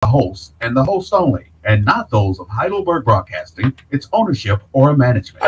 the host and the host only, and not those of Heidelberg Broadcasting, its ownership, or management.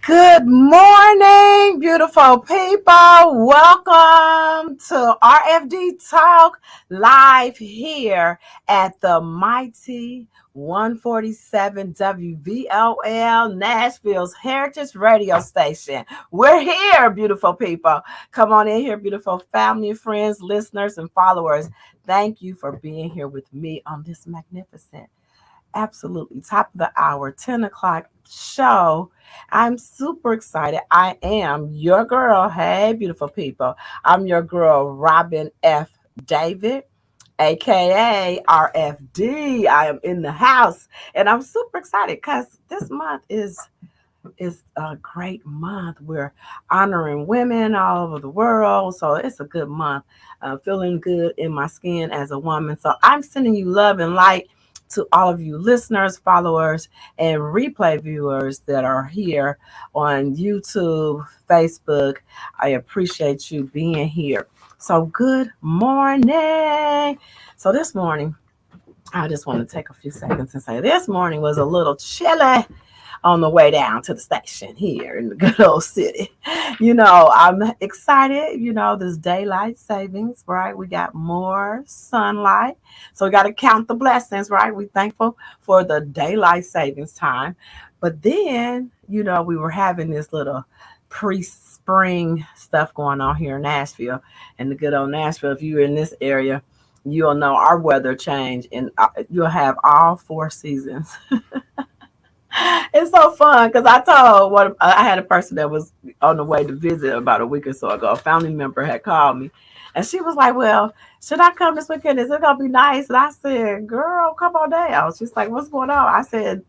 Good morning, beautiful people. Welcome to RFD Talk live here at the mighty 147 WVLL Nashville's Heritage Radio Station. We're here, beautiful people. Come on in here, beautiful family, friends, listeners, and followers. Thank you for being here with me on this magnificent, absolutely top of the hour, 10 o'clock show. I'm super excited. I am your girl. Hey, beautiful people. I'm your girl, Robin F. David, aka RFD. I am in the house, and I'm super excited because this month is a great month. We're honoring women all over the world, so it's a good month. Feeling good in my skin as a woman. So I'm sending you love and light to all of you listeners, followers, and replay viewers that are here on YouTube, Facebook. I appreciate you being here. So good morning. So this morning, I just want to take a few seconds and say this morning was a little chilly on the way down to the station here in the good old city. I'm excited. This daylight savings, right? We got more sunlight. So we got to count the blessings, right? We thankful for the daylight savings time. But then, we were having this little pre-spring stuff going on here in Nashville, and the good old Nashville. If you're in this area, you'll know our weather change, and you'll have all four seasons. It's so fun because I had a person that was on the way to visit about a week or so ago. A family member had called me, and she was like, "Well, should I come this weekend? Is it gonna be nice?" And I said, "Girl, come on down." She's like, "What's going on?" I said,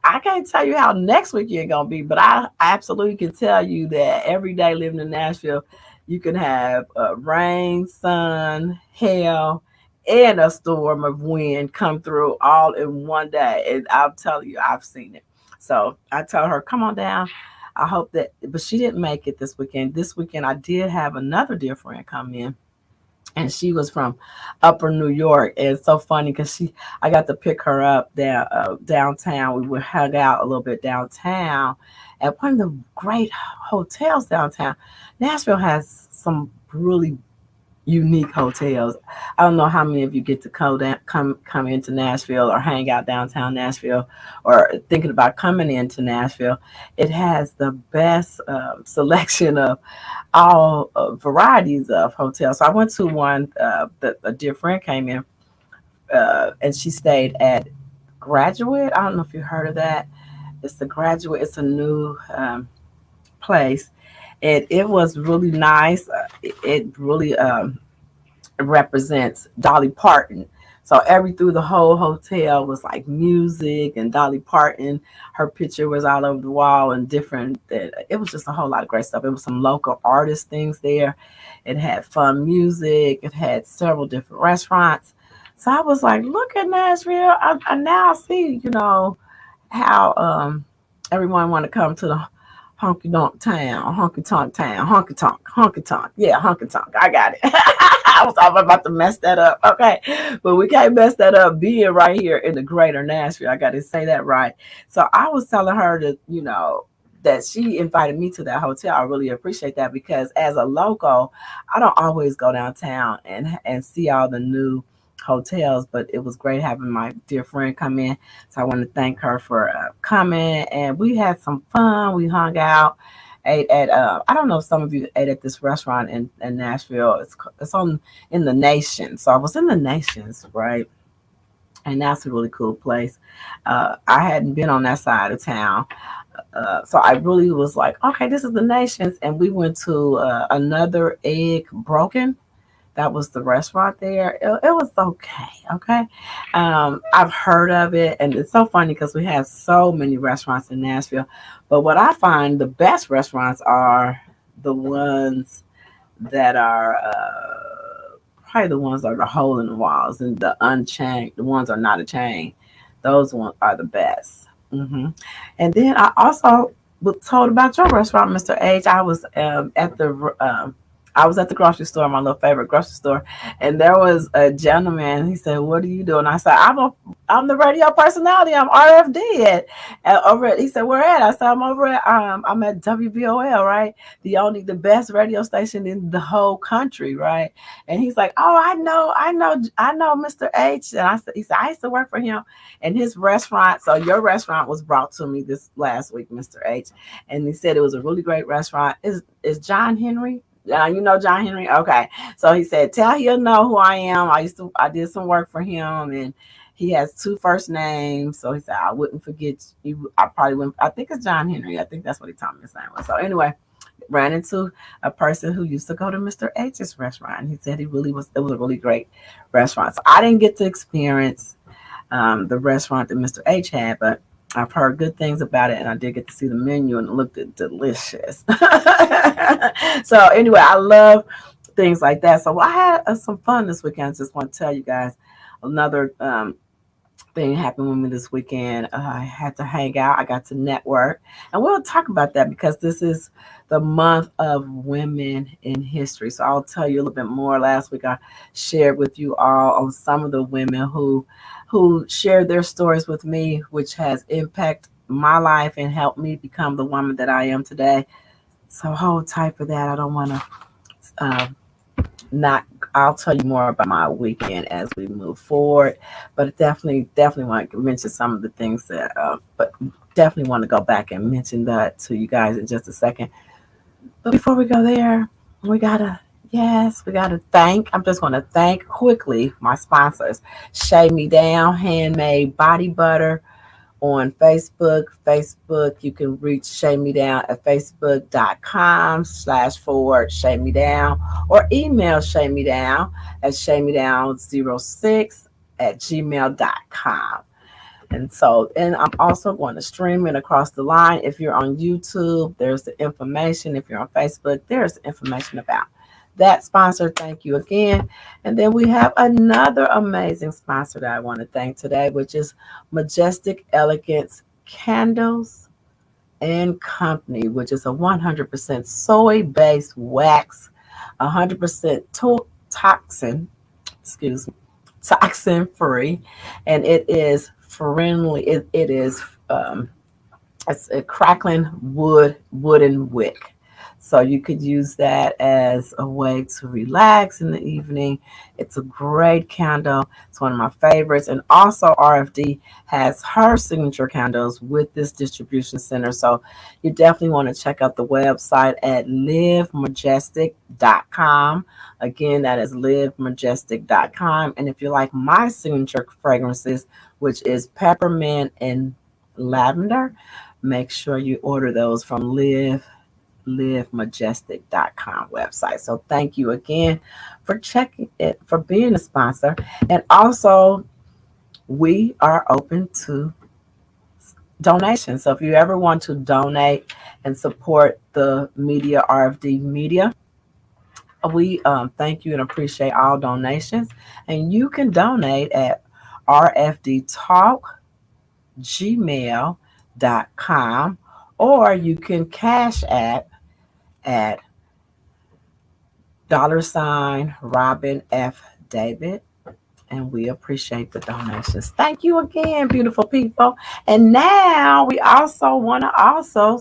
"I can't tell you how next weekend gonna be, but I absolutely can tell you that every day living in Nashville, you can have rain, sun, hail, and a storm of wind come through all in one day." And I'll tell you, I've seen it. So I tell her, come on down. I hope that, but she didn't make it this weekend. This weekend, I did have another dear friend come in, and she was from Upper New York. And it's so funny because I got to pick her up downtown. We would hang out a little bit downtown at one of the great hotels downtown. Nashville has some really unique hotels. I don't know how many of you get to come into Nashville or hang out downtown Nashville or thinking about coming into Nashville. It has the best selection of all varieties of hotels. So I went to one that a dear friend came in, and she stayed at Graduate. I don't know if you heard of that. It's the Graduate. It's a new place. It was really nice. It really represents Dolly Parton. So through the whole hotel was like music and Dolly Parton. Her picture was all over the wall and different. It was just a whole lot of great stuff. It was some local artist things there. It had fun music. It had several different restaurants. So I was like, look at Nashville. I now see, how everyone want to come to the honky tonk town, honky tonk. Yeah, honky tonk. I got it. I was about to mess that up. Okay. But we can't mess that up being right here in the greater Nashville. I got to say that right. So I was telling her that she invited me to that hotel. I really appreciate that because as a local, I don't always go downtown and see all the new hotels, but it was great having my dear friend come in. So I want to thank her for coming, and we had some fun. We hung out, ate at I don't know if some of you ate at this restaurant in Nashville. It's on in the Nations. So I was in the Nations, right? And that's a really cool place. I hadn't been on that side of town. So I really was like, okay, this is the Nations. And we went to another Egg Broken. That was the restaurant there. It was okay. Okay. I've heard of it. And it's so funny because we have so many restaurants in Nashville. But what I find the best restaurants are the ones that are probably the ones that are the hole in the walls and the unchained. The ones are not a chain. Those ones are the best. And then I also told about your restaurant, Mr. H. I was at the grocery store, my little favorite grocery store, and there was a gentleman. He said, "What are you doing?" I said, I'm the radio personality. I'm RFD over at." He said, "Where at?" I said, I'm at WBOL, right? The best radio station in the whole country, right?" And he's like, "Oh, I know Mr. H." And he said, "I used to work for him and his restaurant." So your restaurant was brought to me this last week, Mr. H, and he said it was a really great restaurant. Is John Henry? You know John Henry? Okay. So he said, "Tell he'll know who I am. I did some work for him, and he has two first names." So he said, "I wouldn't forget you. I probably wouldn't." I think it's John Henry. I think that's what he told me his name was. So anyway, ran into a person who used to go to Mr. H's restaurant. And he said it was a really great restaurant. So I didn't get to experience the restaurant that Mr. H had, but I've heard good things about it, and I did get to see the menu, and it looked delicious. So anyway, I love things like that. So I had some fun this weekend. I just want to tell you guys another thing happened with me this weekend. I had to hang out. I got to network, and we'll talk about that because this is the month of women in history. So I'll tell you a little bit more. Last week I shared with you all on some of the women who shared their stories with me, which has impacted my life and helped me become the woman that I am today. So hold tight for that. I don't want to not. I'll tell you more about my weekend as we move forward, but definitely want to mention some of the things that. But definitely want to go back and mention that to you guys in just a second. But before we go there, we gotta. Yes, we got to thank. I'm just going to thank quickly my sponsors. Shave Me Down Handmade Body Butter on Facebook. You can reach Shave Me Down at facebook.com/forward Shave Me Down, or email Shave Me Down at shavemedown06@gmail.com. And I'm also going to stream it across the line. If you're on YouTube, there's the information. If you're on Facebook, there's the information about that sponsor. Thank you again. And then we have another amazing sponsor that I want to thank today, which is Majestic Elegance Candles and Company, which is a 100% soy-based wax, 100% toxin free, and it is friendly. It is it's a crackling wooden wick. So you could use that as a way to relax in the evening. It's a great candle. It's one of my favorites. And also RFD has her signature candles with this distribution center. So you definitely want to check out the website at livemajestic.com. Again, that is livemajestic.com. And if you like my signature fragrances, which is peppermint and lavender, make sure you order those from livemajestic.com website. So thank you again for checking it, for being a sponsor. And also, we are open to donations. So if you ever want to donate and support the media, RFD Media, we thank you and appreciate all donations. And you can donate at rfdtalk@gmail.com, or you can cash at $Robin and we appreciate the donations. Thank you again, beautiful people. And now we also want to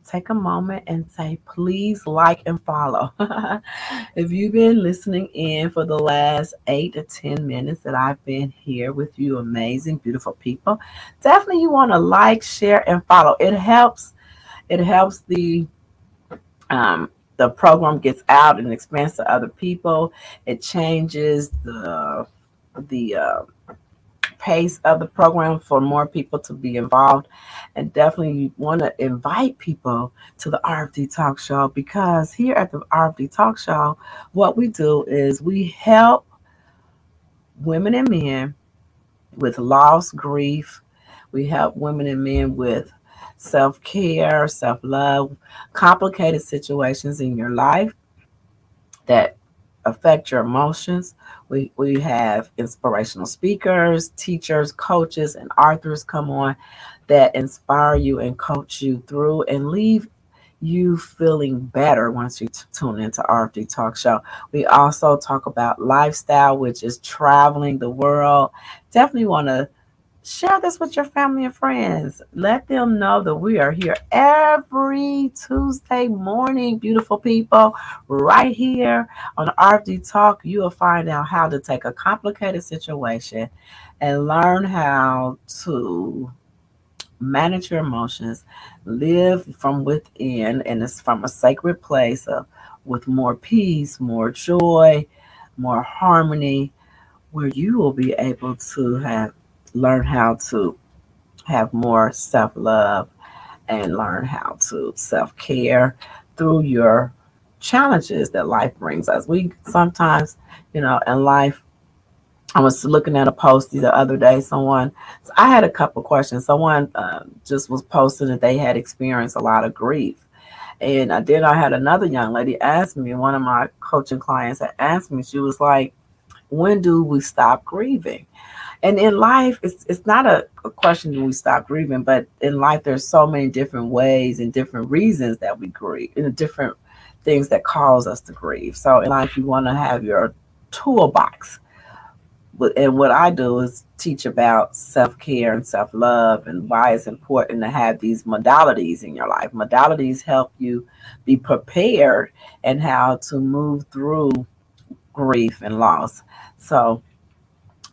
take a moment and say, please like and follow. If you've been listening in for the last 8 to 10 minutes that I've been here with you, amazing, beautiful people, definitely you want to like, share, and follow. It helps the program gets out and expands to other people. It changes the pace of the program for more people to be involved. And definitely you want to invite people to the RFD Talk Show, because here at the RFD Talk Show, what we do is we help women and men with loss, grief. We help women and men with self-care, self-love, complicated situations in your life that affect your emotions. We have inspirational speakers, teachers, coaches, and authors come on that inspire you and coach you through and leave you feeling better once you tune into RFD Talk Show. We also talk about lifestyle, which is traveling the world. Definitely want to share this with your family and friends. Let them know that we are here every Tuesday morning, beautiful people, right here on RFD Talk. You will find out how to take a complicated situation and learn how to manage your emotions, live from within, and it's from a sacred place of with more peace, more joy, more harmony, where you will be able to have learn how to have more self-love and learn how to self-care through your challenges that life brings us. We sometimes, in life, I was looking at a post the other day. I had a couple questions. Someone just was posting that they had experienced a lot of grief. And then I had another young lady ask me, one of my coaching clients had asked me, she was like, when do we stop grieving? And in life, it's not a question do we stop grieving, but in life, there's so many different ways and different reasons that we grieve, and different things that cause us to grieve. So in life, you want to have your toolbox. And what I do is teach about self-care and self-love and why it's important to have these modalities in your life. Modalities help you be prepared and how to move through grief and loss. So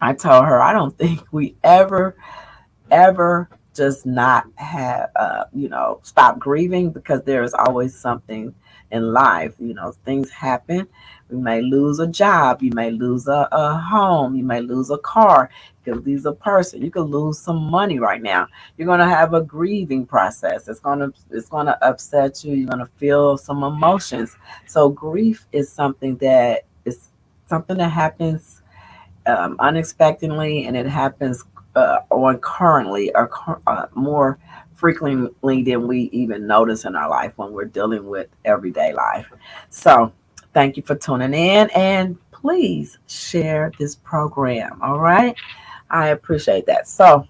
I told her I don't think we ever just not have stop grieving, because there is always something in life. Things happen. We may lose a job, you may lose a home, you may lose a car, you could lose a person, you could lose some money right now. You're going to have a grieving process. It's going to upset you. You're going to feel some emotions. So grief is something that happens unexpectedly, and it happens on currently or more frequently than we even notice in our life when we're dealing with everyday life. So, thank you for tuning in, and please share this program. All right, I appreciate that. So,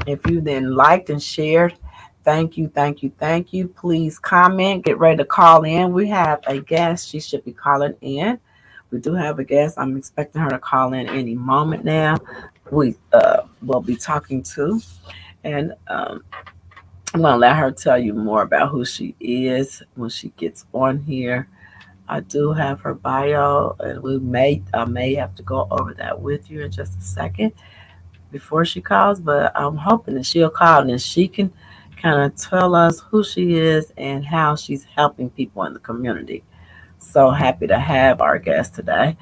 if you then liked and shared, thank you, thank you, thank you. Please comment, get ready to call in. We have a guest, she should be calling in. We do have a guest. I'm expecting her to call in any moment now. We will be talking to, and I'm going to let her tell you more about who she is when she gets on here. I do have her bio, and I may have to go over that with you in just a second before she calls, but I'm hoping that she'll call and she can kind of tell us who she is and how she's helping people in the community. So happy to have our guest today.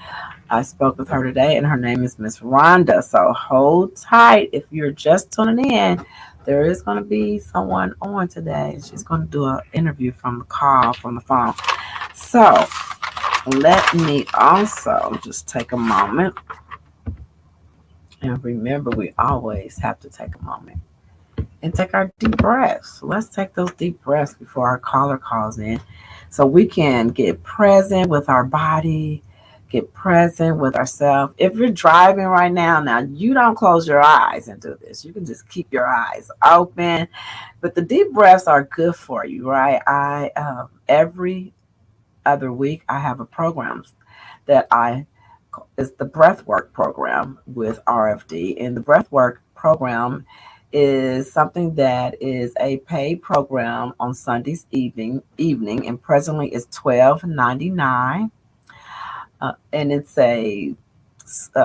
I spoke with her today, and her name is Miss Rhonda. So hold tight. If you're just tuning in, there is going to be someone on today. She's going to do an interview from the phone. So let me also just take a moment. And remember, we always have to take a moment and take our deep breaths. Let's take those deep breaths before our caller calls in, so we can get present with our body, get present with ourselves. If you're driving right now, you don't close your eyes and do this. You can just keep your eyes open. But the deep breaths are good for you, right? Every other week I have a program that it's the breathwork program with RFD, and the breathwork program is something that is a paid program on Sundays evening, and presently it's $12.99, and it's a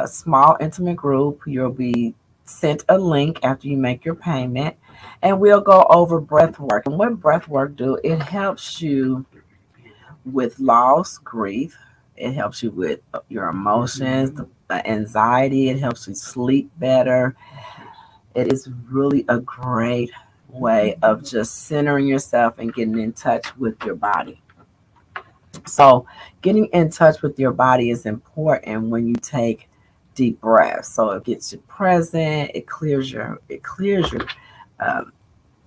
small intimate group. You'll be sent a link after you make your payment, and we'll go over breath work. And what breath work do, it helps you with loss, grief. It helps you with your emotions, the anxiety. It helps you sleep better. It is really a great way of just centering yourself and getting in touch with your body. So getting in touch with your body is important when you take deep breaths. So it gets you present. Um,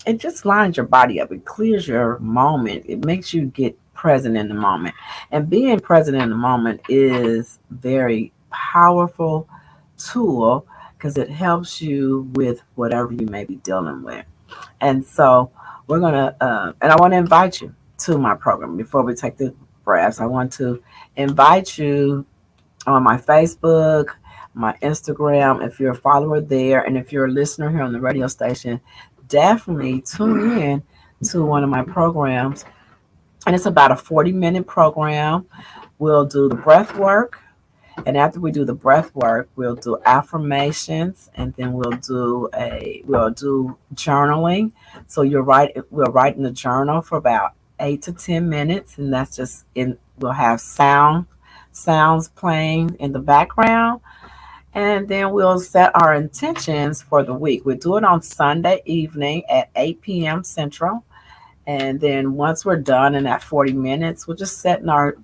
it just lines your body up. It clears your moment. It makes you get present in the moment. And being present in the moment is very powerful tool, because it helps you with whatever you may be dealing with. And so we're going to, and I want to invite you to my program. Before we take the breaths, I want to invite you on my Facebook, my Instagram, if you're a follower there, and if you're a listener here on the radio station, definitely tune in to one of my programs. And it's about a 40-minute program. We'll do the breath work. And after we do the breath work, we'll do affirmations, and then we'll do journaling. So we'll write in the journal for about 8 to 10 minutes, and that's just in. We'll have sounds playing in the background, and then we'll set our intentions for the week. We'll do it on Sunday evening at 8 p.m. Central. And then once we're done in that 40 minutes, we're just setting our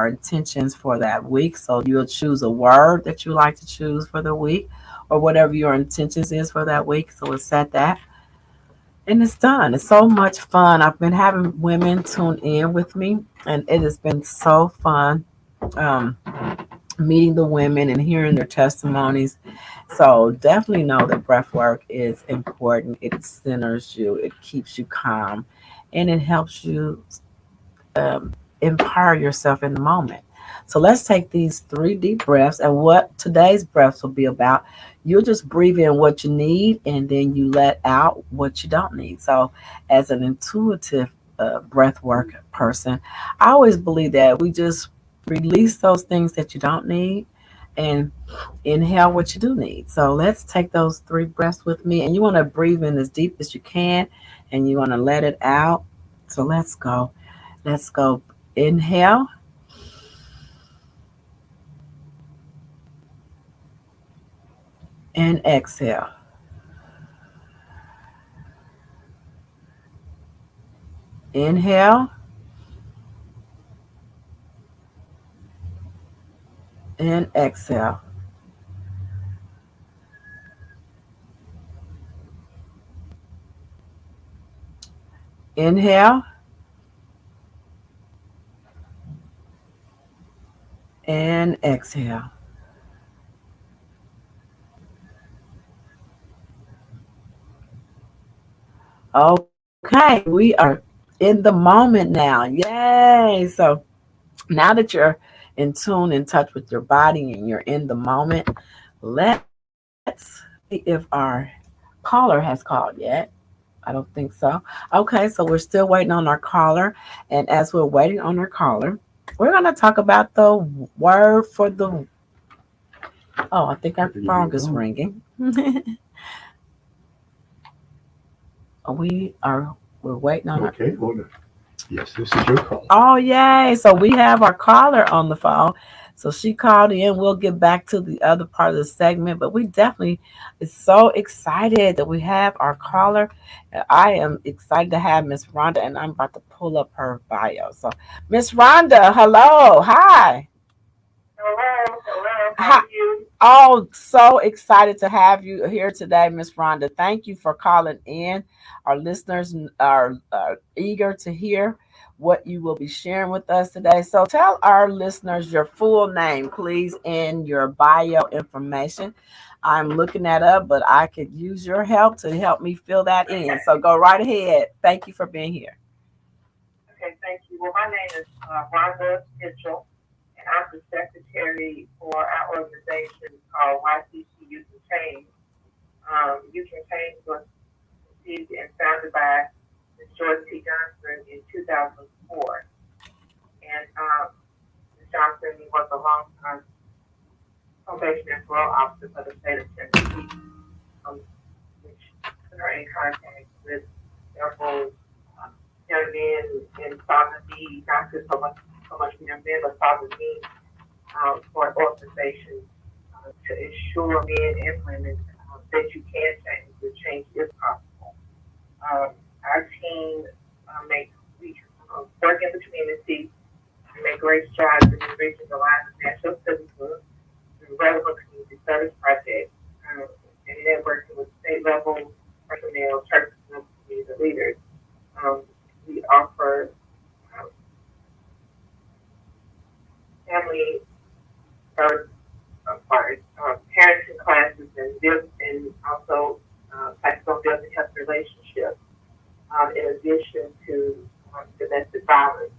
intentions for that week. So you'll choose a word that you like to choose for the week or whatever your intentions is for that week. So we'll set that and it's done. It's so much fun. I've been having women tune in with me and it has been so fun. Um, Meeting the women and hearing their testimonies. So definitely know that breath work is important. It centers you, it keeps you calm, and it helps you empower yourself in the moment. So let's take these 3 deep breaths. And what today's breaths will be about, you'll just breathe in what you need and then you let out what you don't need. So, as an intuitive breath work person, I always believe that we just release those things that you don't need and inhale what you do need. So, let's take those 3 breaths with me. And you want to breathe in as deep as you can and you want to let it out. So, let's go. Let's go. Inhale and exhale. Inhale and exhale. Inhale and exhale. Okay, we are in the moment now. Yay! So now that you're in tune, in touch with your body, and you're in the moment, let's see if our caller has called yet. I don't think so. Okay, so we're still waiting on our caller. And as we're waiting on our caller, we're going to talk about the word for the. Oh, I think our phone is ringing. we are we're waiting on our. Okay, hold on. Yes, this is your call. Oh, yay. So we have our caller on the phone. So she called in. We'll get back to the other part of the segment, but we definitely is so excited that we have our caller. I am excited to have Miss Rhonda, and I'm about to pull up her bio. So, Miss Rhonda, hello. Hi. Hello, hello. How Hi. are you? Oh, so excited to have you here today, Miss Rhonda. Thank you for calling in. Our listeners are eager to hear what you will be sharing with us today. So tell our listeners your full name, please, and your bio information. I'm looking that up, but I could use your help to help me fill that in. So go right ahead. Thank you for being here. Okay, thank you. Well, my name is Rhonda Mitchell, and I'm the secretary for our organization called YCC Youth and Change. Youth and Change was conceived and founded by Ms. Joyce T. Johnson in 2004. And Ms. Johnson was a long-time probation and parole officer for the state of Tennessee, which put her in contact with several young men and saw the need, not just so much young men, but saw the need for an organization to ensure men and women that you can change, that change is possible. Our team we work in the community and make great strides in enriching the lives of national citizens through relevant community service projects and networking with state level personnel, churches, and community leaders. We offer um, family, or, parenting classes and also classes on building healthy relationships relationship, in addition to domestic violence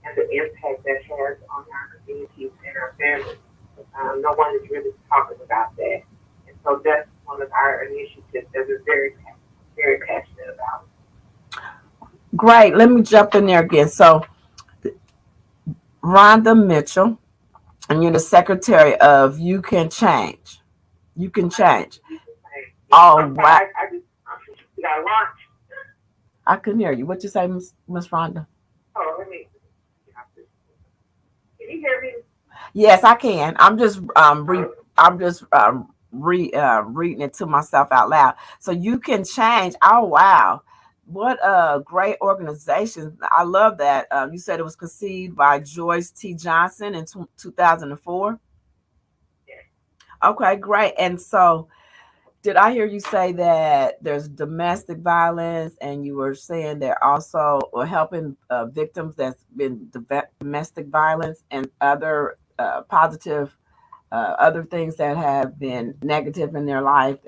and the impact that has on our communities and our families. No one is really talking about that. And so that's one of our initiatives that we're very passionate about. Great. Let me jump in there again. So, Rhonda Mitchell, and you're the secretary of You Can Change. You Can Change. Oh, wow. I just got lunch. I couldn't hear you. What you say, Miss Rhonda? Oh, let me. Can you hear me? Yes, I can. I'm just reading it to myself out loud. So You Can Change. Oh, wow. What a great organization. I love that. You said it was conceived by Joyce T. Johnson in 2004. Yes. Okay, great. And so did I hear you say that there's domestic violence, and you were saying they're also helping victims that's been domestic violence and other positive, other things that have been negative in their life?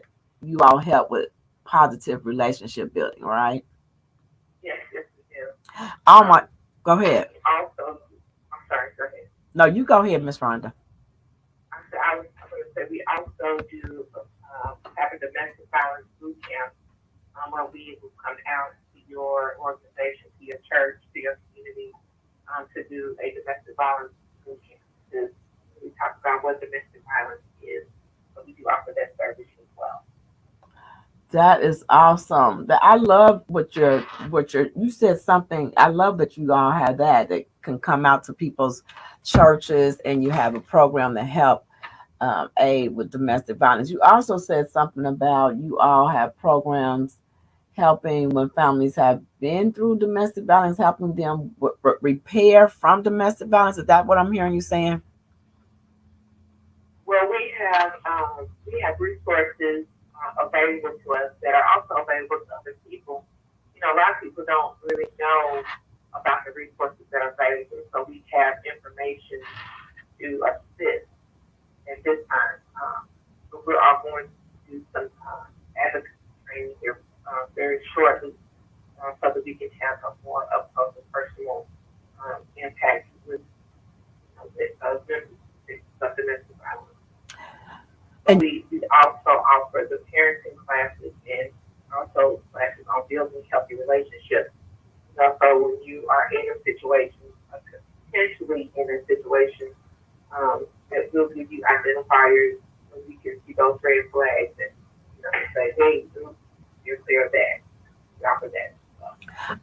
You all help with positive relationship building, right? Yes, we do. Oh my, go ahead. Also, I'm sorry, go ahead. No, you go ahead, Miss Rhonda. I was going to say we also do have a domestic violence boot camp where we will come out to your organization, to your church, to your community to do a domestic violence boot camp. We talk about what domestic violence is, but we do offer that service as well. That is awesome. I love what you said something. I love that you all have that can come out to people's churches, and you have a program to help aid with domestic violence. You also said something about you all have programs helping when families have been through domestic violence, helping them repair from domestic violence. Is that what I'm hearing you saying? Well, we have resources available to us that are also available to other people. You know, a lot of people don't really know about the resources that are available, so we have information to assist at this time. But we're all going to do some advocacy training here very shortly so that we can have a more up-close and personal impact with domestic violence. And we also offer the parenting classes and also classes on building healthy relationships. So when you are in a situation, potentially in a situation that will give you identifiers, when we can see those red flags and say, hey, you're clear of that. We offer that.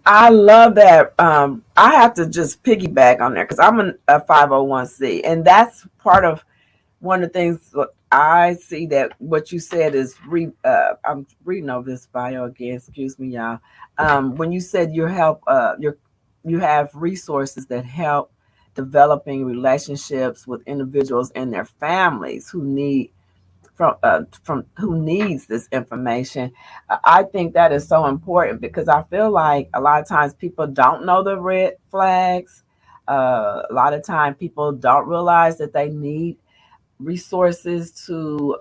I love that. I have to just piggyback on there because I'm a 501c, and that's part of one of the things I see that what you said is I'm reading over this bio again. Excuse me, y'all. When you said you have resources that help developing relationships with individuals and their families who need from who needs this information. I think that is so important because I feel like a lot of times people don't know the red flags. A lot of time people don't realize that they need resources to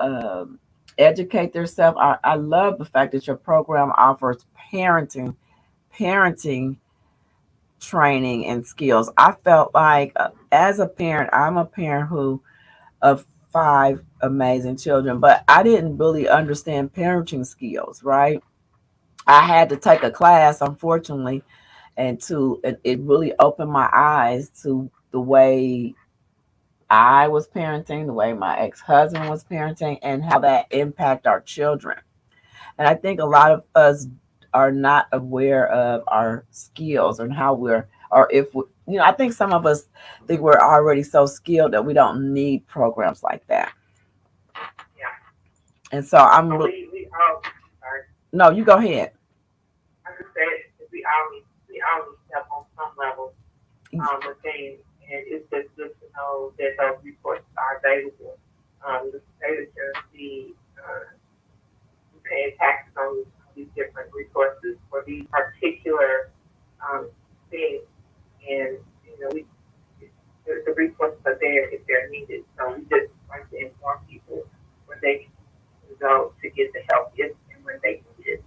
educate themselves. I love the fact that your program offers parenting training and skills. I felt like as a parent, I'm a parent of 5 amazing children, but I didn't really understand parenting skills, right? I had to take a class, unfortunately, and it really opened my eyes to the way I was parenting, the way my ex-husband was parenting, and how that impact our children. And I think a lot of us are not aware of our skills and how or if I think some of us think we're already so skilled that we don't need programs like that. Yeah. And so I'm so really. We all, sorry. No, you go ahead. I just said we all need help on some level with things, and it's just good to know that those resources are available. The state is be paying taxes on these different resources for these particular things, and the resources are there if they're needed. So we just like to inform people where they can go to get the help if and when they need it.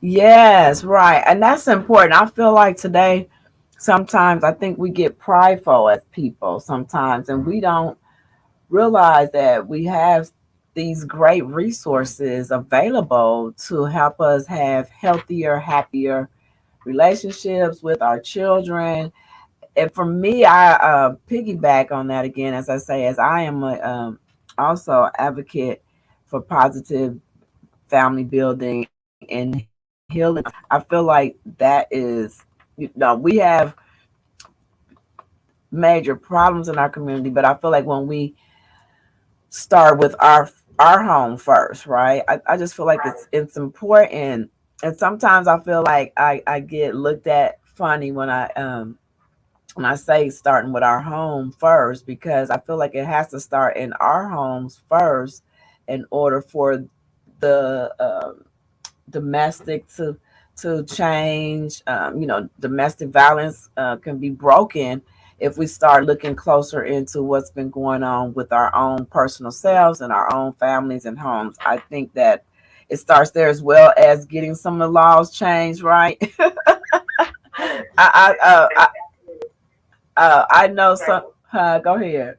Yes, right. And that's important. I feel like today, sometimes I think we get prideful as people sometimes, and we don't realize that we have these great resources available to help us have healthier, happier relationships with our children. And for me, I piggyback on that again, as I say, as I am also advocate for positive family building and healing. I feel like that is, we have major problems in our community, but I feel like when we start with our home first, right? I just feel like Right. it's important. And sometimes I feel like I get looked at funny when I say starting with our home first, because I feel like it has to start in our homes first in order for the domestic to change. Domestic violence can be broken if we start looking closer into what's been going on with our own personal selves and our own families and homes. I think that it starts there, as well as getting some of the laws changed, right? I I know some. Go ahead.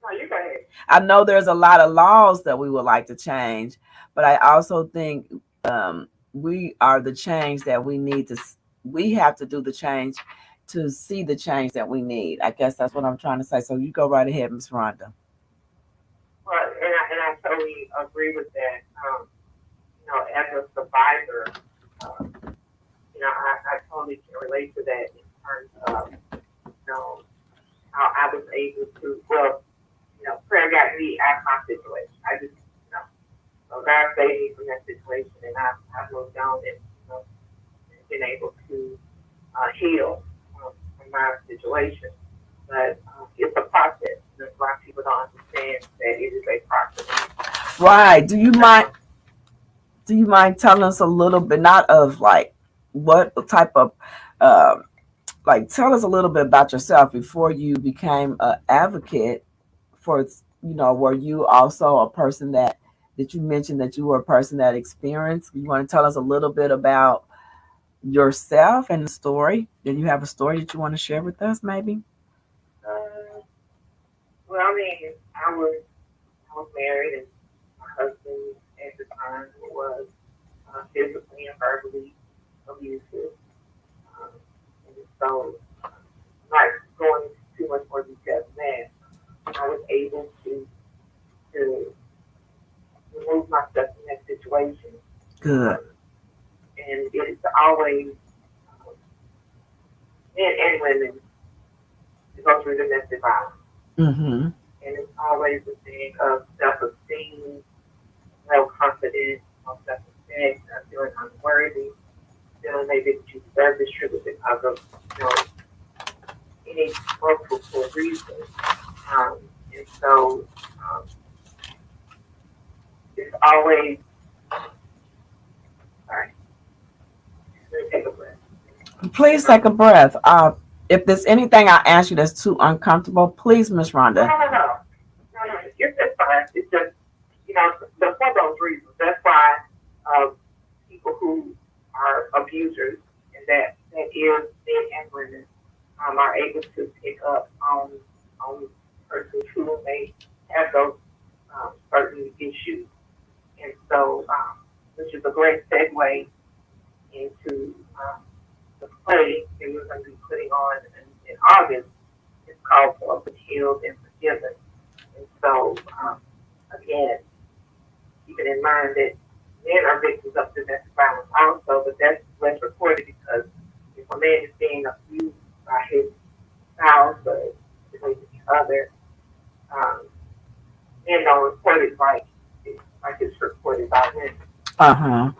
No, you go ahead. I know there's a lot of laws that we would like to change, but I also think we are the change that we need to. We have to do the change to see the change that we need. I guess that's what I'm trying to say. So you go right ahead, Miss Rhonda. Well, and I totally agree with that. As a survivor, I totally can relate to that in terms of, how I was able to, well, prayer got me out of my situation. I just, so God saved me from that situation, and I've moved on and, been able to heal from my situation. But it's a process. A lot of people don't understand that it is a process. Right. Do you mind telling us a little bit, not of like what type of like tell us a little bit about yourself before you became an advocate for, were you also a person that you mentioned that you were a person that experienced? You want to tell us a little bit about yourself and the story? Do you have a story that you want to share with us, maybe? Uh, well, I mean, I was married, and my husband at the time was physically and verbally abusive. Um, and so, not going into too much more detail than that, I was able to remove myself from that situation. Good. And it's always um, men and women to go through domestic violence. Mm-hmm. And it's always a thing of self-esteem, self-confidence, self-respect, feeling unworthy, feeling maybe that you deserve this treatment because of, any multiple reasons. Um, and so it's always, sorry, let me take a breath. Please take a breath. If there's anything I ask you that's too uncomfortable, please, Miss No, Rhonda. no, no, no. No, no, it's fine. It's just, for those reasons. That's why people who are abusers, and that is men and women, are able to pick up on persons who may have those certain issues. And so, which is a great segue into the play that we're going to be putting on in August. It's called Open, Healed, and Forgiven. And so, again, keeping in mind that men are victims of domestic violence also, but that's less reported because if a man is being abused by his spouse or significant other, um, men don't report it like it's reported by women. Uh-huh.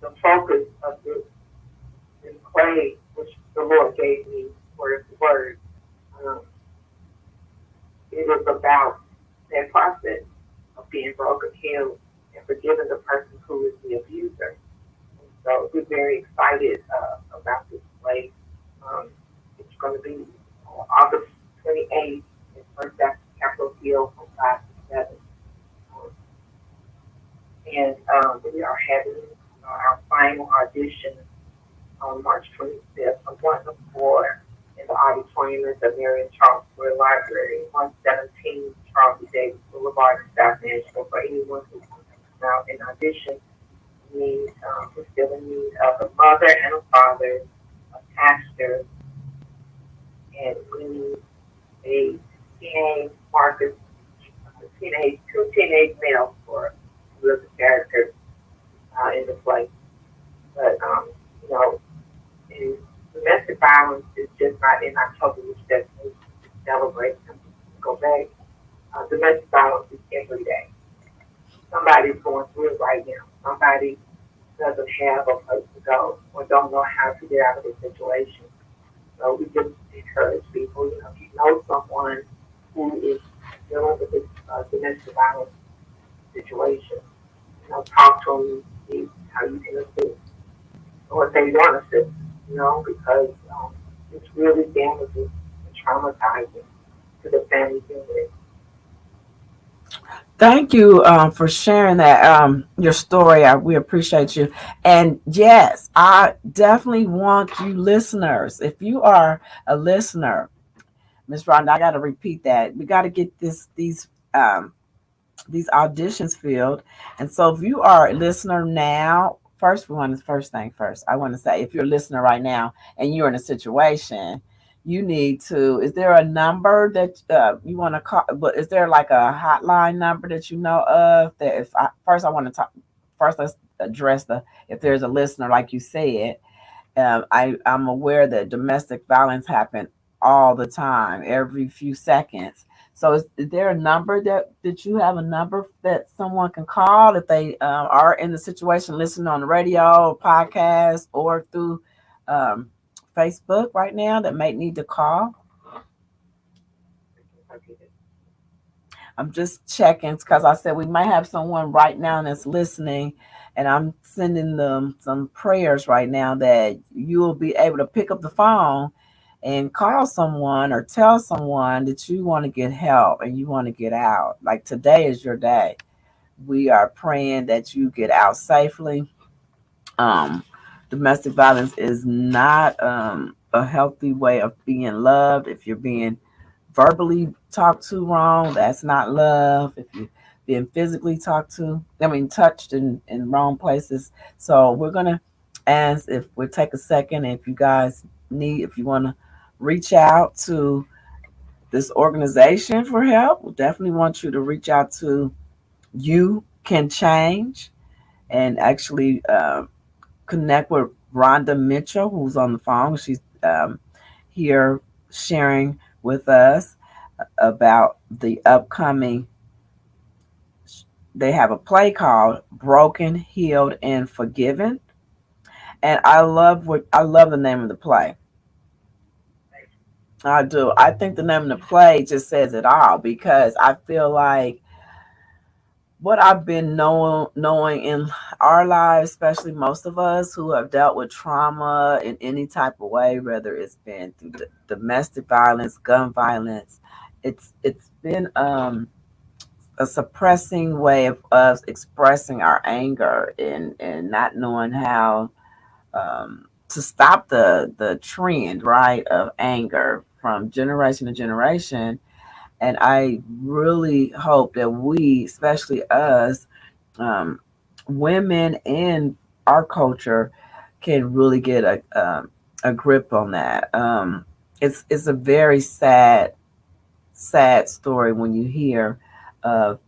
The focus of this play, which the Lord gave me for His word, um, it was about that process of being broken, healed, and forgiving the person who is the abuser. And so we're very excited about this play. It's going to be on August 28th at First Baptist Capitol Hill from 5 to 7. Um, and we are having our final audition on March 25th from 1 to 4 in the auditorium at the Marion Charles Square Library, 117 Charles Davis Boulevard in South Nashville. For anyone who's now in audition, needs, we're still in need of a mother and a father, a pastor, and we need a teenage Marcus, two teenage males for who is the character in the play. But, you know, and domestic violence is just not in October, which definitely celebrate and go back. Domestic violence is every day. Somebody's going through it right now. Somebody doesn't have a place to go or don't know how to get out of the situation. So we just encourage people, you know, if you know someone who is dealing with this domestic violence situation, you know, talk to them, see how you can assist or if they want to assist, you know, because it's really damaging and traumatizing to the family unit. Thank you for sharing that, your story. We appreciate you. And yes, I definitely want you listeners, if you are a listener, Ms. Rhonda, I got to repeat that. We got to get these auditions filled. And so if you are a listener now, first thing first, I want to say, if you're a listener right now and you're in a situation, you need to, is there a number that you want to call? But is there like a hotline number that you know of? That if I want to talk, first let's address if there's a listener, like you said, I'm aware that domestic violence happen all the time, every few seconds. So is there a number that you have a number that someone can call if they are in the situation, listening on the radio or podcast or through Facebook right now that might need to call? I'm just checking because I said we might have someone right now that's listening, and I'm sending them some prayers right now that you will be able to pick up the phone and call someone or tell someone that you want to get help and you want to get out. Like today is your day. We are praying that you get out safely. Domestic violence is not a healthy way of being loved. If you're being verbally talked to wrong, that's not love. If you're being physically touched in wrong places. So we're going to ask if we'll take a second. If you guys if you want to reach out to this organization for help, we definitely want you to reach out to You Can Change and actually connect with Rhonda Mitchell, who's on the phone. She's here sharing with us about the upcoming. They have a play called Broken, Healed, and Forgiven. And I love the name of the play. I do. I think the name of the play just says it all because I feel like what I've been knowing in our lives, especially most of us who have dealt with trauma in any type of way, whether it's been through domestic violence, gun violence, it's been a suppressing way of us expressing our anger and not knowing how to stop the trend, right, of anger from generation to generation. And I really hope that we, especially us, women in our culture, can really get a grip on that. It's a very sad story when you hear of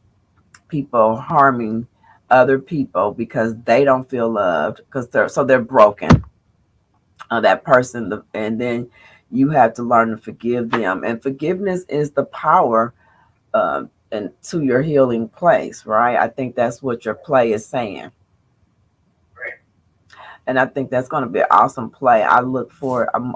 people harming other people because they don't feel loved because they're broken. That person, and then you have to learn to forgive them. And forgiveness is the power and to your healing place, right? I think that's what your play is saying. And I think that's going to be an awesome play. I'm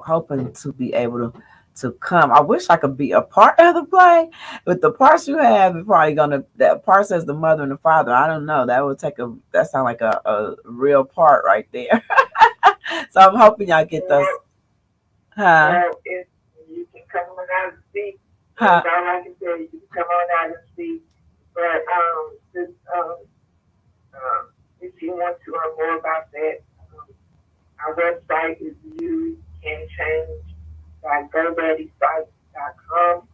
hoping to be able to come. I wish I could be a part of the play, but the parts you have are probably that part says the mother and the father. I don't know. That sound like a real part right there. So I'm hoping y'all get those. Well, if you can come on out and speak, that's all I can tell you. You can come on out and speak. But if you want to learn more about that, our website is youcanchange.godaddysites.com.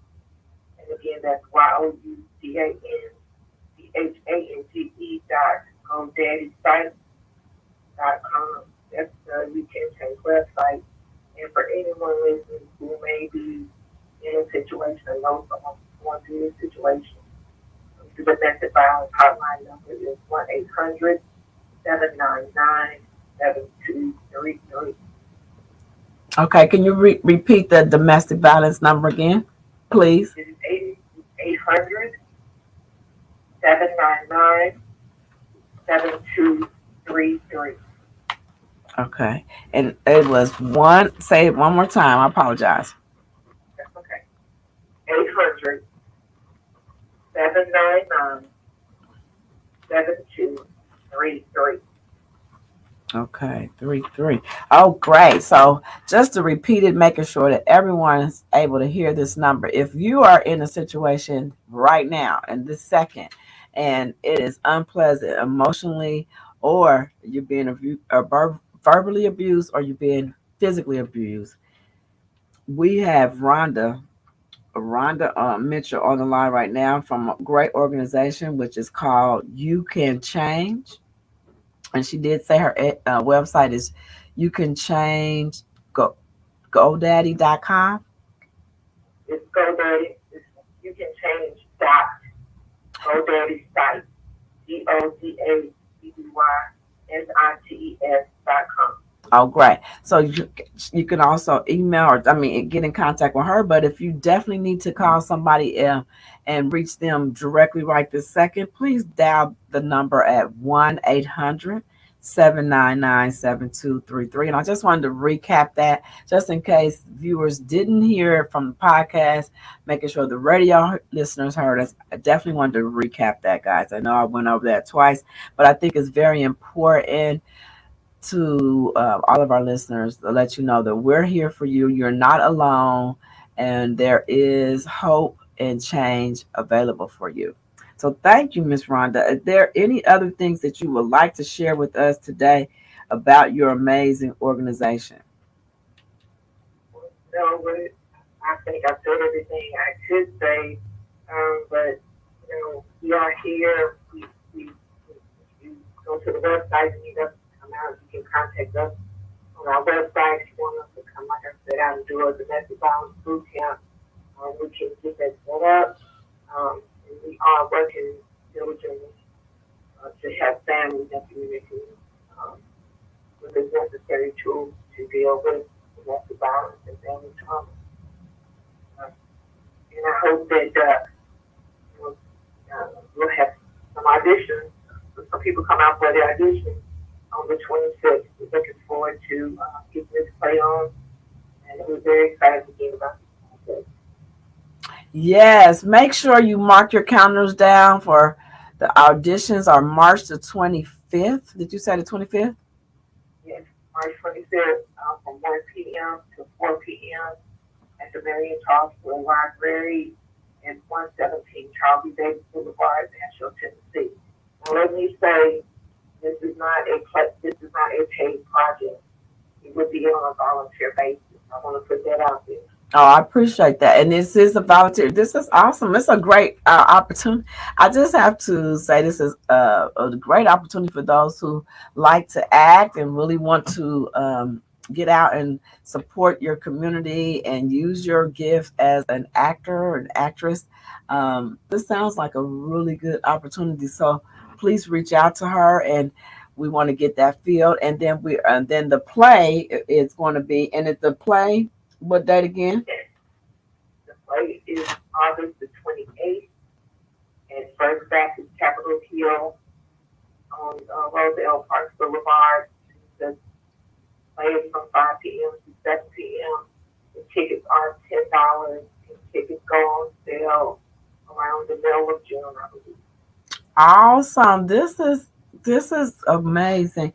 And again, that's youcanchange.godaddysites.com. That's the You Can Change website. And for anyone listening who may be in a situation or know someone who's going through this situation, the domestic violence hotline number is 1-800-799-7233. Okay, can you repeat the domestic violence number again, please? It is 800-799-7233. Okay, and it was say it one more time. I apologize. That's okay. 800-799-7233. Okay, 33. Oh, great. So just to repeat it, making sure that everyone is able to hear this number. If you are in a situation right now, in this second, and it is unpleasant emotionally, or you're being verbally abused, or you're being physically abused, we have Rhonda Mitchell on the line right now from a great organization, which is called You Can Change. And she did say her website is You Can Change GoDaddy.com. It's GoDaddy. You Can Change dot GoDaddy site. GoDaddySites.com. Oh, great. So you can also email or get in contact with her. But if you definitely need to call somebody and reach them directly right this second, please dial the number at 1-800-799-7233. And I just wanted to recap that just in case viewers didn't hear it from the podcast, making sure the radio listeners heard us. I definitely wanted to recap that, guys. I know I went over that twice, but I think it's very important to all of our listeners to let you know that we're here for you. You're not alone, and there is hope and change available for you. So thank you, Miss Rhonda. Are there any other things that you would like to share with us today about your amazing organization? No, but I think I said everything I could say. But we are here. We go to the website and you can come out. You can contact us on our website if you want us to come, like I said, out and do a domestic violence boot camp. We can get that set up. And we are working diligently to have families and communities with the necessary tools to deal with domestic violence and family trauma. And I hope that we'll have some auditions. Some people come out for the audition on the 26th. We're looking forward to getting this play on, and we're very excited again about this. Yes, make sure you mark your calendars down for the auditions are March the 25th. Did you say the 25th? Yes, March 25th from 1 p.m. to 4 p.m. at the Marion Charleston Library at 117 Charles B. Davis Boulevard, Nashville, Tennessee. Now, let me say, this is not a paid project. It would be on a volunteer basis. I want to put that out there. Oh, I appreciate that. And this is a volunteer. This is awesome. It's a great opportunity. I just have to say this is a great opportunity for those who like to act and really want to get out and support your community and use your gift as an actor or an actress. This sounds like a really good opportunity. So please reach out to her, and we want to get that filled. And then then the play is going to be, and it's the play. What date again? The play is August the 28th at First Baptist Capitol Hill on Roselle Park Boulevard. The play is from 5 p.m. to 7 p.m. The tickets are $10. And tickets go on sale around the middle of June, I believe. Awesome. This is amazing.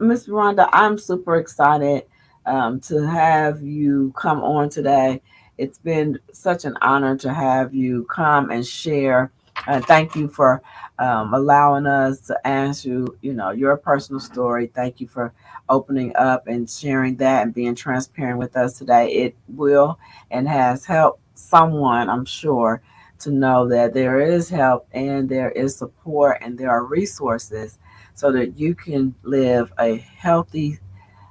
Miss Rhonda, I'm super excited to have you come on today. It's been such an honor to have you come and share And thank you for allowing us to ask you, your personal story. Thank you for opening up and sharing that and being transparent with us today. It will and has helped someone, I'm sure, to know that there is help and there is support and there are resources so that you can live a healthy,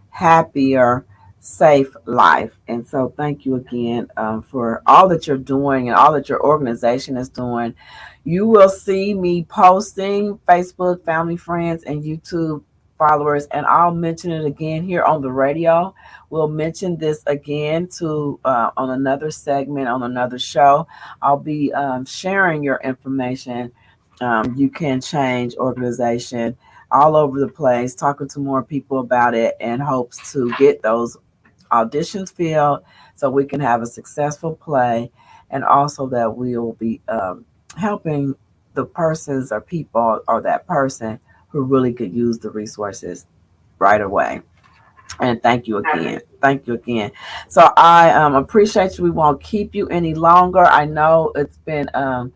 happier, safe life. And so, thank you again for all that you're doing and all that your organization is doing. You will see me posting Facebook, family, friends, and YouTube followers, and I'll mention it again here on the radio. We'll mention this again to on another segment on another show. I'll be sharing your information. You can change organization all over the place, talking to more people about it, and hopes to get those auditions filled so we can have a successful play, and also that we will be helping the persons or people or that person who really could use the resources right away. And thank you again. Thank you again. So I appreciate you. We won't keep you any longer. I know it's been a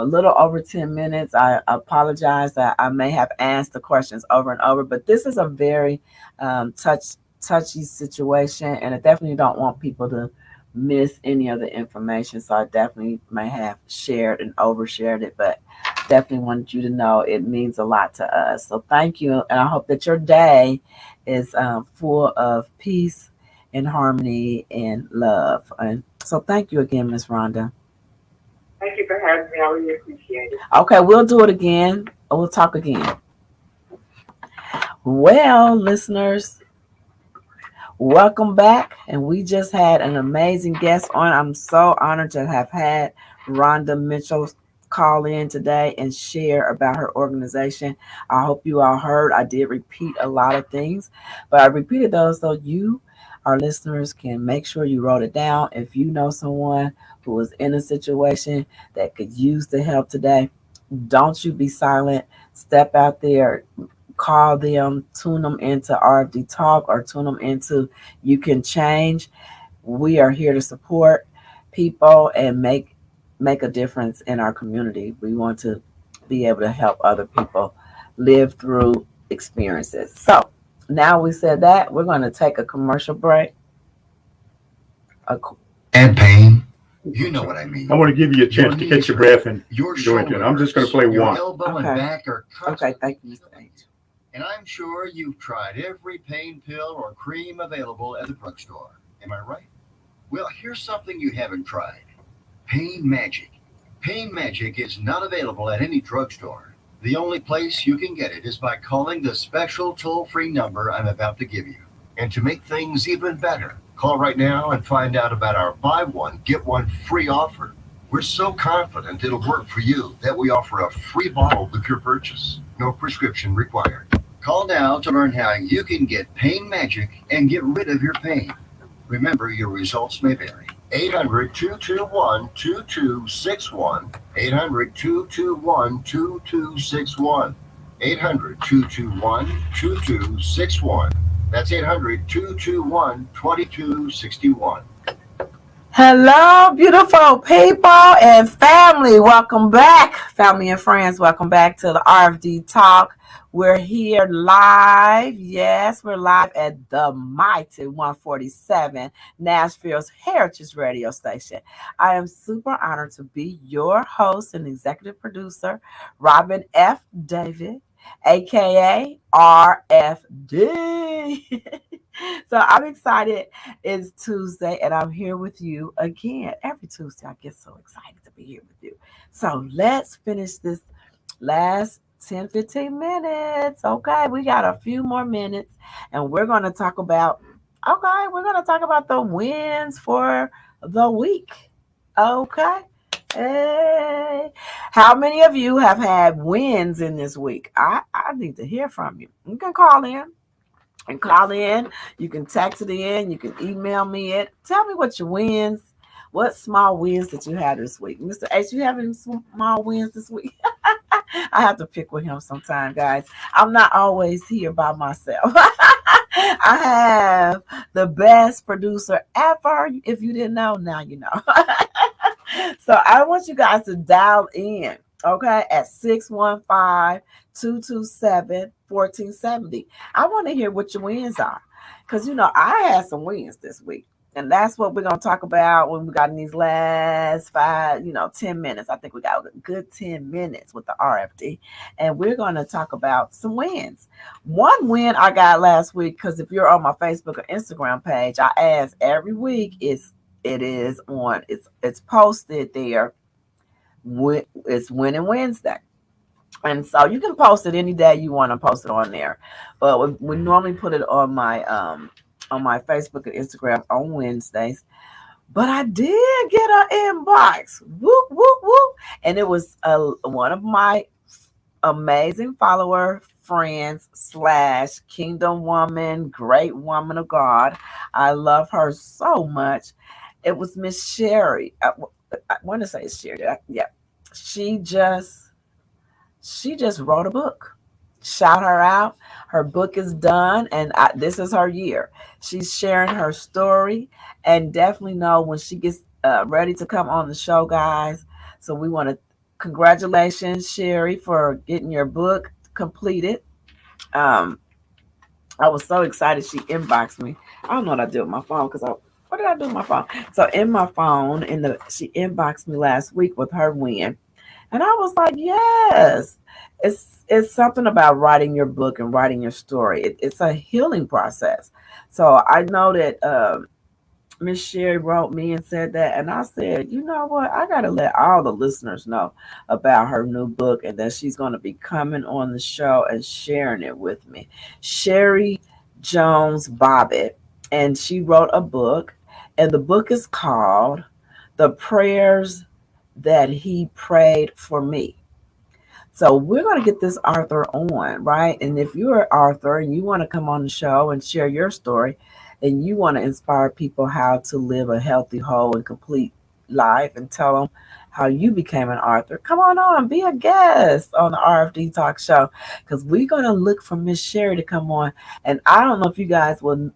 little over 10 minutes. I apologize that I may have asked the questions over and over, but this is a very touchy situation, and I definitely don't want people to miss any of the information. So I definitely may have shared and overshared it, but definitely wanted you to know it means a lot to us. So thank you, and I hope that your day is full of peace and harmony and love. And so thank you again, Miss Rhonda. Thank you for having me. I really appreciate it. Okay, we'll do it again. We'll talk again. Well, listeners, welcome back. And we just had an amazing guest on. I'm so honored to have had Rhonda Mitchell call in today and share about her organization. I hope you all heard. I did repeat a lot of things, but I repeated those so you, our listeners, can make sure you wrote it down. If you know someone who is in a situation that could use the help today, don't you be silent. Step out there, call them, tune them into RFD Talk or tune them into You Can Change. We are here to support people and make a difference in our community. We want to be able to help other people live through experiences. So now we said that, we're going to take a commercial break. And pain. You know what I mean. I want to give you a chance to catch your breath and your go into it. I'm just going to play your one. Elbow Okay. and back are Okay, thank you, Mr. H. And I'm sure you've tried every pain pill or cream available at the drugstore. Am I right? Well, here's something you haven't tried. Pain Magic. Pain Magic is not available at any drugstore. The only place you can get it is by calling the special toll-free number I'm about to give you. And to make things even better, call right now and find out about our buy one, get one free offer. We're so confident it'll work for you that we offer a free bottle with your purchase. No prescription required. Call now to learn how you can get Pain Magic and get rid of your pain. Remember, your results may vary. 800-221-2261. 800-221-2261. 800-221-2261. That's 800-221-2261. Hello, beautiful people and family. Welcome back, family and friends. Welcome back to the RFD Talk. We're here live. Yes, we're live at the mighty 147 Nashville's Heritage Radio Station. I am super honored to be your host and executive producer, Robin F. David, aka RFD. So I'm excited. It's Tuesday and I'm here with you again. Every Tuesday I get so excited to be here with you. So let's finish this last 10-15 minutes. Okay, we got a few more minutes and we're going to talk about the wins for the week. Okay. Hey, how many of you have had wins in this week? I need to hear from you. You can call in. You can text it in, you can email me it. Tell me what your wins, what small wins that you had this week. Mr. H, you have any small wins this week? I have to pick with him sometime, guys. I'm not always here by myself. I have the best producer ever. If you didn't know, now you know. So I want you guys to dial in. okay, at 615-227-1470. I want to hear what your wins are. Because, I had some wins this week. And that's what we're going to talk about when we got in these last 10 minutes. I think we got a good 10 minutes with the RFD. And we're going to talk about some wins. One win I got last week, because if you're on my Facebook or Instagram page, I ask every week, it's posted there. It's Winning Wednesday. And so you can post it any day you want to post it on there. But we normally put it on my Facebook and Instagram on Wednesdays. But I did get an inbox. Whoop, whoop, whoop. And it was one of my amazing follower friends / kingdom woman, great woman of God. I love her so much. It was Miss Sherry. I want to say it's Sherry. Yeah. She just wrote a book. Shout her out. Her book is done, and this is her year. She's sharing her story, and definitely know when she gets ready to come on the show, guys. So we want to congratulations, Sherry, for getting your book completed. I was so excited. She inboxed me. I don't know what I did with my phone what did I do with my phone? So in my phone, she inboxed me last week with her win. And I was like, yes, it's something about writing your book and writing your story. It's a healing process. So I know that Miss Sherry wrote me and said that. And I said, you know what? I got to let all the listeners know about her new book and that she's going to be coming on the show and sharing it with me. Sherry Jones Bobbitt. And she wrote a book. And the book is called The Prayers That He Prayed for Me. So we're going to get this author on, right? And if you're an author and you want to come on the show and share your story and you want to inspire people how to live a healthy, whole, and complete life and tell them how you became an author, come on, be a guest on the RFD Talk show, because we're going to look for Miss Sherry to come on. And I don't know if you guys will,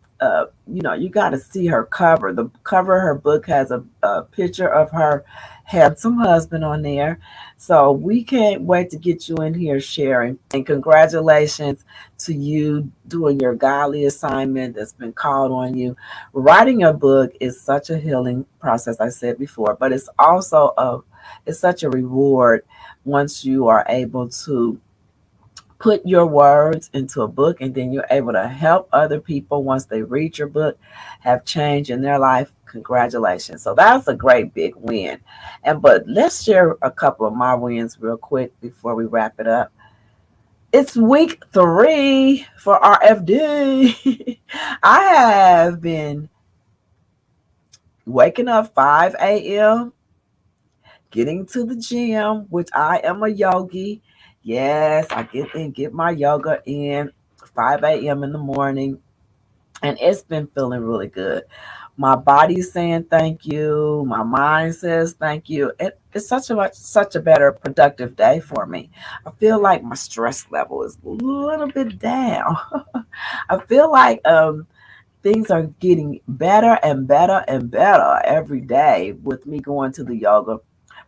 you got to see her cover. The cover of her book has a picture of her handsome husband on there. So we can't wait to get you in here sharing. And congratulations to you doing your godly assignment that's been called on you. Writing a book is such a healing process, I said before, but it's also it's such a reward once you are able to put your words into a book, and then you're able to help other people once they read your book, have change in their life. Congratulations. So that's a great big win. But let's share a couple of my wins real quick before we wrap it up. It's week 3 for RFD. I have been waking up 5 a.m., getting to the gym, which I am a yogi. Yes, I get my yoga in 5 a.m. in the morning, and it's been feeling really good. My body's saying thank you. My mind says thank you. It's such a better productive day for me. I feel like my stress level is a little bit down. I feel like things are getting better and better and better every day with me going to the yoga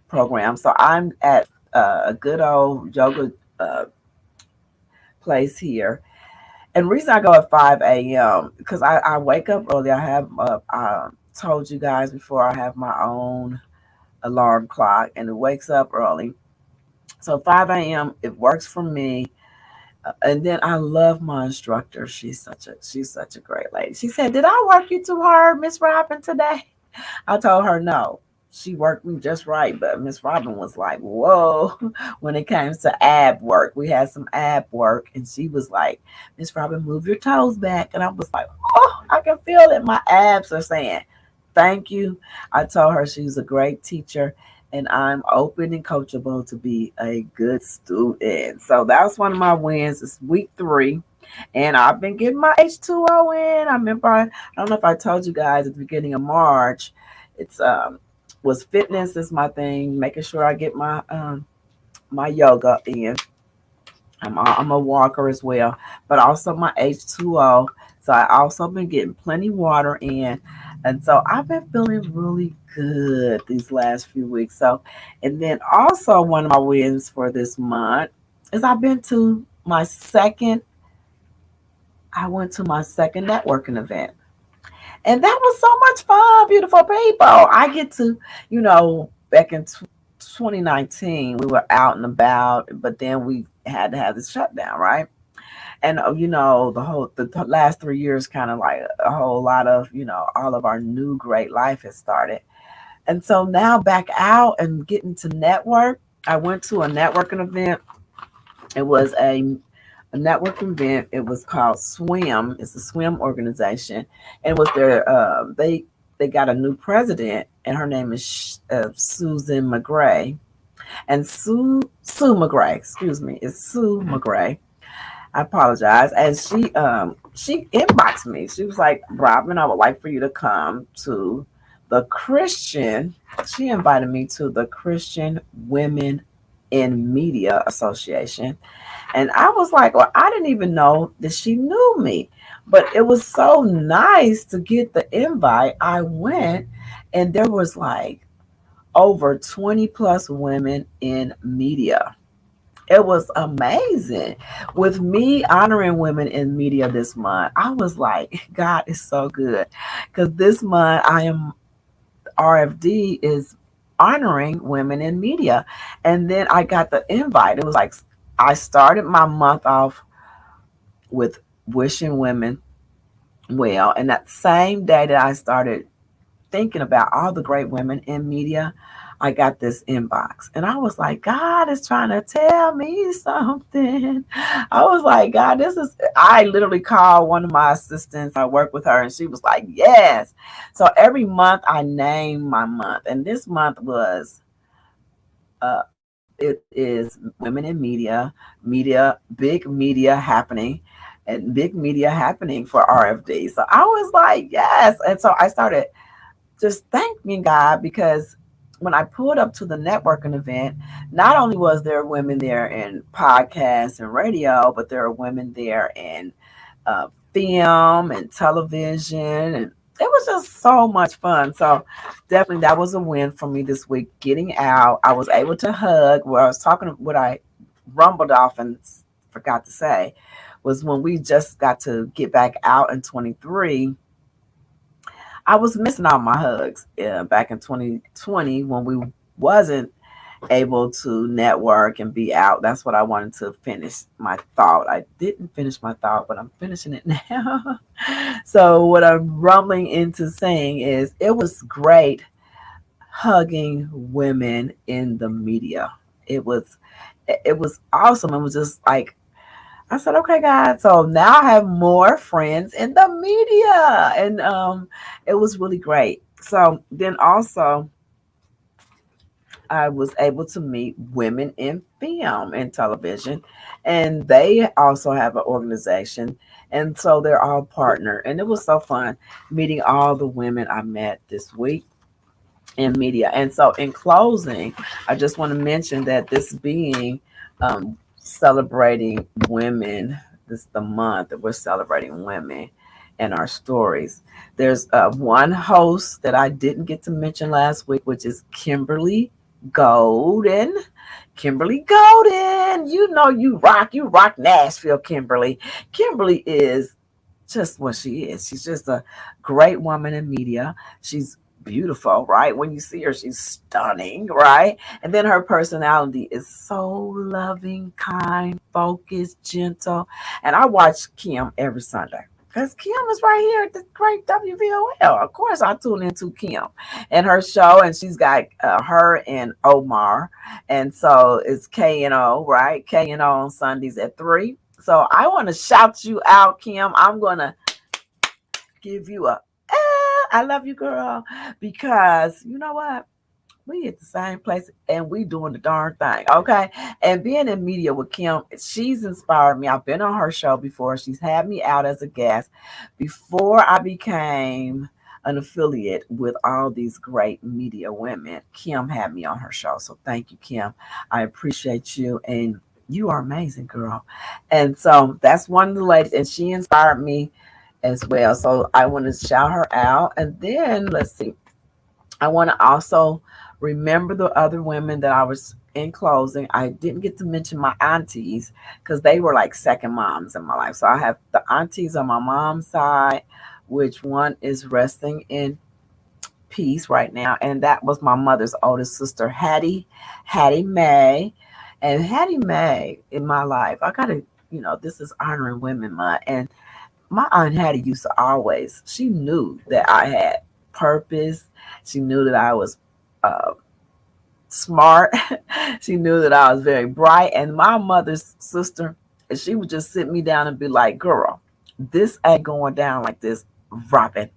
program. So I'm at a good old yoga place here. And the reason I go at 5 a.m. because I wake up early. I told you guys before, I have my own alarm clock and it wakes up early. So 5 a.m. it works for me. And then I love my instructor. She's such a great lady. She said, "Did I work you too hard, Miss Robin, today?" I told her no. She worked me just right, but Miss Robin was like, whoa, when it came to ab work. We had some ab work, and she was like, "Miss Robin, move your toes back." And I was like, oh, I can feel it. My abs are saying, thank you. I told her she's a great teacher, and I'm open and coachable to be a good student. So that was one of my wins. It's week 3. And I've been getting my H2O in. I remember, I don't know if I told you guys at the beginning of March, it's was fitness is my thing, making sure I get my my yoga in. I'm a walker as well, but also my H2O. So I also been getting plenty water in. And so I've been feeling really good these last few weeks. So, and then also one of my wins for this month is I went to my second networking event. And that was so much fun, beautiful people. I get to, back in 2019, we were out and about, but then we had to have the shutdown, right? And the last 3 years, kind of like a whole lot of, all of our new great life has started. And so now back out and getting to network. I went to a networking event. It was a networking event. It was called Swim. It's a swim organization, and it was they got a new president, and her name is Susan McGray, and Sue McGray. Excuse me, it's Sue McGray. I apologize. And she inboxed me. She was like, Robin, I would like for you to come to the Christian. She invited me to the Christian Women in Media Association. And I was like, well, I didn't even know that she knew me. But it was so nice to get the invite. I went, and there was like over 20 plus women in media. It was amazing. With me honoring women in media this month, I was like, God is so good. Because this month RFD is honoring women in media. And then I got the invite. It was like I started my month off with wishing women well. And that same day that I started thinking about all the great women in media, I got this inbox. And I was like, God is trying to tell me something. I was like, God, I literally called one of my assistants. I work with her, and she was like, yes. So every month I name my month. And this month was, it is women in big media happening. And big media happening for RFD. So I was like, yes. And so I started just thanking God, because when I pulled up to the networking event, not only was there women there in podcasts and radio, but there are women there in film and television, and it was just so much fun. So definitely that was a win for me this week. Getting out, I was able to hug. Where I was talking, what I rumbled off and forgot to say was when we just got to get back out in 23. I was missing all my hugs back in 2020 when we wasn't able to network and be out. That's what I wanted to finish my thought. I didn't finish my thought, but I'm finishing it now. So what I'm rumbling into saying is it was great hugging women in the media. It was awesome. It was just like, I said, okay, God. So now I have more friends in the media. And it was really great. So then also I was able to meet women in film and television. And they also have an organization. And so they're all partner. And it was so fun meeting all the women I met this week in media. And so in closing, I just want to mention that this being celebrating women, this is the month that we're celebrating women and our stories. There's one host that I didn't get to mention last week, which is Kimberly Golden. Kimberly Golden, you rock Nashville, Kimberly. Kimberly is just what she is. She's just a great woman in media. She's beautiful, right? When you see her, she's stunning, right? And then her personality is so loving, kind, focused, gentle. And I watch Kim every Sunday because Kim is right here at the great WVOL. Of course, I tune into Kim and her show, and she's got her and Omar. And so it's KNO, right? KNO on Sundays at 3. So I want to shout you out, Kim. I'm going to give you I love you, girl, because you know what? We at the same place and we doing the darn thing, okay? And being in media with Kim, she's inspired me. I've been on her show before. She's had me out as a guest before I became an affiliate with all these great media women. Kim had me on her show. So thank you, Kim. I appreciate you, and you are amazing, girl. And so that's one of the ladies, and she inspired me as well. So I want to shout her out. And then let's see. I want to also remember the other women that I was in closing. I didn't get to mention my aunties because they were like second moms in my life. So I have the aunties on my mom's side, which one is resting in peace right now. And that was my mother's oldest sister, Hattie Mae. And Hattie Mae in my life, I got to, this is honoring women month. And my aunt Hattie used to always, she knew that I had purpose. She knew that I was smart. She knew that I was very bright. And my mother's sister, she would just sit me down and be like, girl, this ain't going down like this, Robin.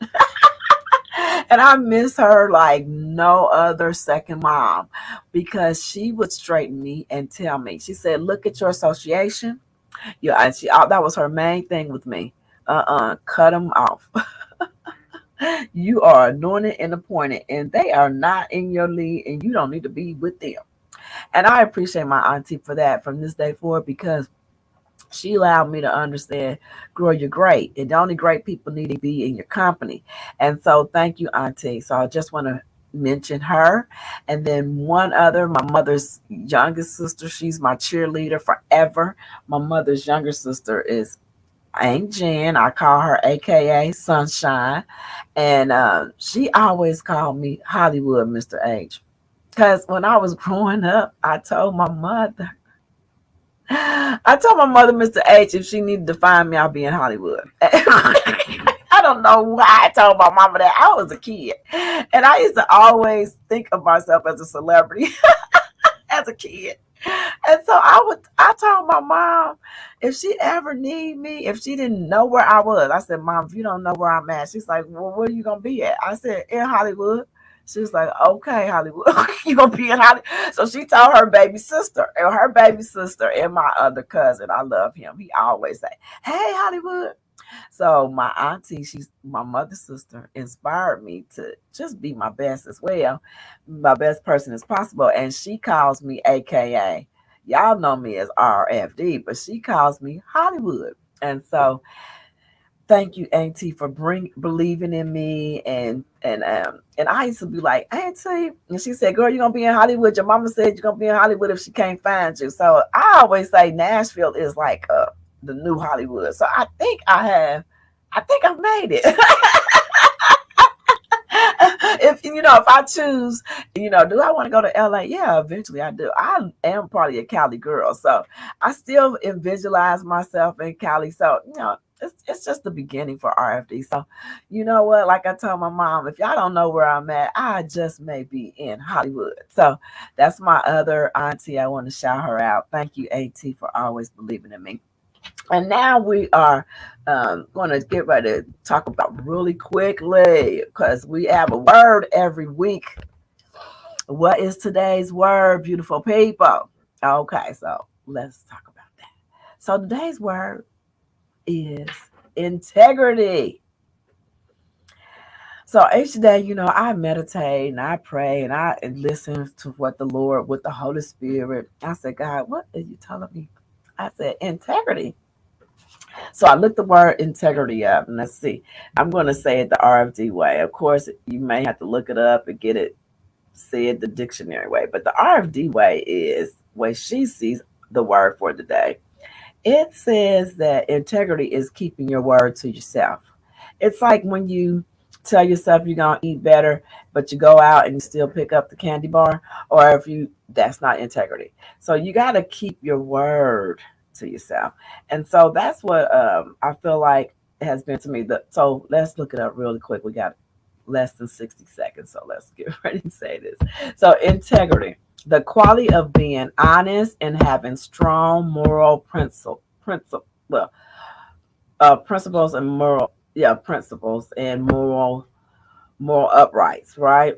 And I miss her like no other second mom because she would straighten me and tell me, she said, look at your association. Yeah, and that was her main thing with me. Cut them off. You are anointed and appointed, and they are not in your league, and you don't need to be with them. And I appreciate my auntie for that from this day forward because she allowed me to understand, girl, you're great. And the only great people need to be in your company. And so thank you, auntie. So I just want to mention her. And then one other, my mother's youngest sister, she's my cheerleader forever. My mother's younger sister is Aunt Jen. I call her AKA Sunshine. And she always called me Hollywood Mr. H. Because when I was growing up, I told my mother, Mr. H, if she needed to find me, I'll be in Hollywood. I don't know why I told my mama that. I was a kid. And I used to always think of myself as a celebrity as a kid. And so I told my mom, if she ever need me, if she didn't know where I was, I said, Mom, if you don't know where I'm at, she's like, well, where are you going to be at? I said, in Hollywood. She was like, okay, Hollywood, you going to be in Hollywood. So she told her baby sister and my other cousin, I love him. He always say, hey, Hollywood. So my auntie, she's my mother's sister, inspired me to just be my best as well, my best person as possible. And she calls me AKA, y'all know me as RFD, but she calls me Hollywood. And so thank you, Auntie, for believing in me. And I used to be like, Auntie, and she said, girl, you're gonna be in Hollywood. Your mama said you're gonna be in Hollywood if she can't find you. So I always say Nashville is like the new Hollywood. So I think I've made it. If I choose, do I want to go to LA? Yeah, eventually I do. I am probably a Cali girl, so I still visualize myself in Cali. So, it's just the beginning for RFD. So, you know what? Like I told my mom, if y'all don't know where I'm at, I just may be in Hollywood. So that's my other auntie. I want to shout her out. Thank you, Auntie, for always believing in me. And now we are going to get ready to talk about really quickly because we have a word every week. What is today's word, beautiful people? Okay, so let's talk about that. So today's word is integrity. So each day, I meditate and I pray and I listen to what the Lord, with the Holy Spirit. I said, God, what are you telling me? I said, integrity. So I looked the word integrity up, and let's see. I'm going to say it the RFD way. Of course, you may have to look it up and get it said the dictionary way. But the RFD way is the way she sees the word for today. It says that integrity is keeping your word to yourself. It's like when you tell yourself you're going to eat better, but you go out and you still pick up the candy bar, or that's not integrity. So you got to keep your word to yourself. And so that's what I feel like it has been to me. So let's look it up really quick. We got less than 60 seconds, so let's get ready to say this. So integrity, the quality of being honest and having strong moral principles and moral uprights, right?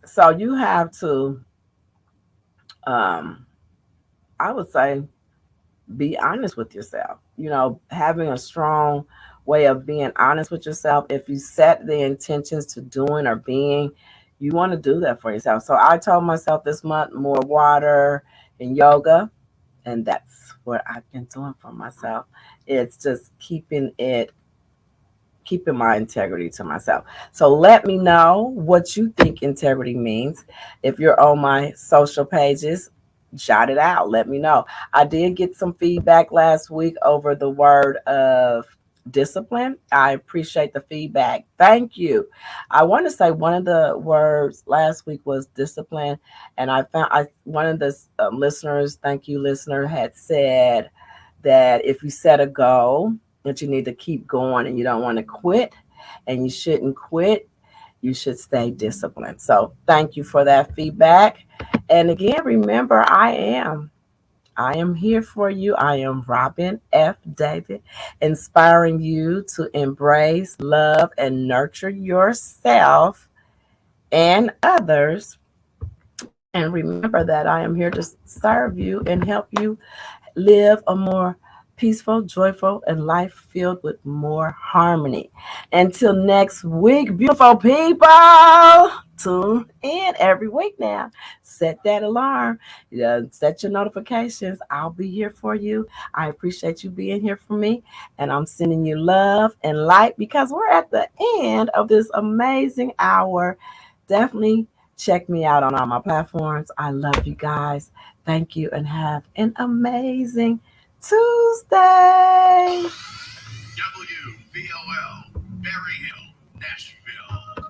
So you have to I would say be honest with yourself. Having a strong way of being honest with yourself. If you set the intentions to doing or being, you want to do that for yourself. So I told myself this month, more water and yoga. And that's what I've been doing for myself. It's just keeping it keeping my integrity to myself. So let me know what you think integrity means. If you're on my social pages, jot it out. Let me know. I did get some feedback last week over the word of discipline. I appreciate the feedback. Thank you. I want to say one of the words last week was discipline, and I found one of the listeners, thank you, listener, had said that if you set a goal, that you need to keep going and you don't want to quit, and you shouldn't quit. You should stay disciplined. So thank you for that feedback. And again, remember, I am here for you. I am Robin F. David, inspiring you to embrace, love, and nurture yourself and others. And remember that I am here to serve you and help you live a more peaceful, joyful, and life filled with more harmony. Until next week, beautiful people, tune in every week now. Set that alarm, set your notifications. I'll be here for you. I appreciate you being here for me, and I'm sending you love and light because we're at the end of this amazing hour. Definitely check me out on all my platforms. I love you guys. Thank you and have an amazing Tuesday. WVOL, Berry Hill, Nashville.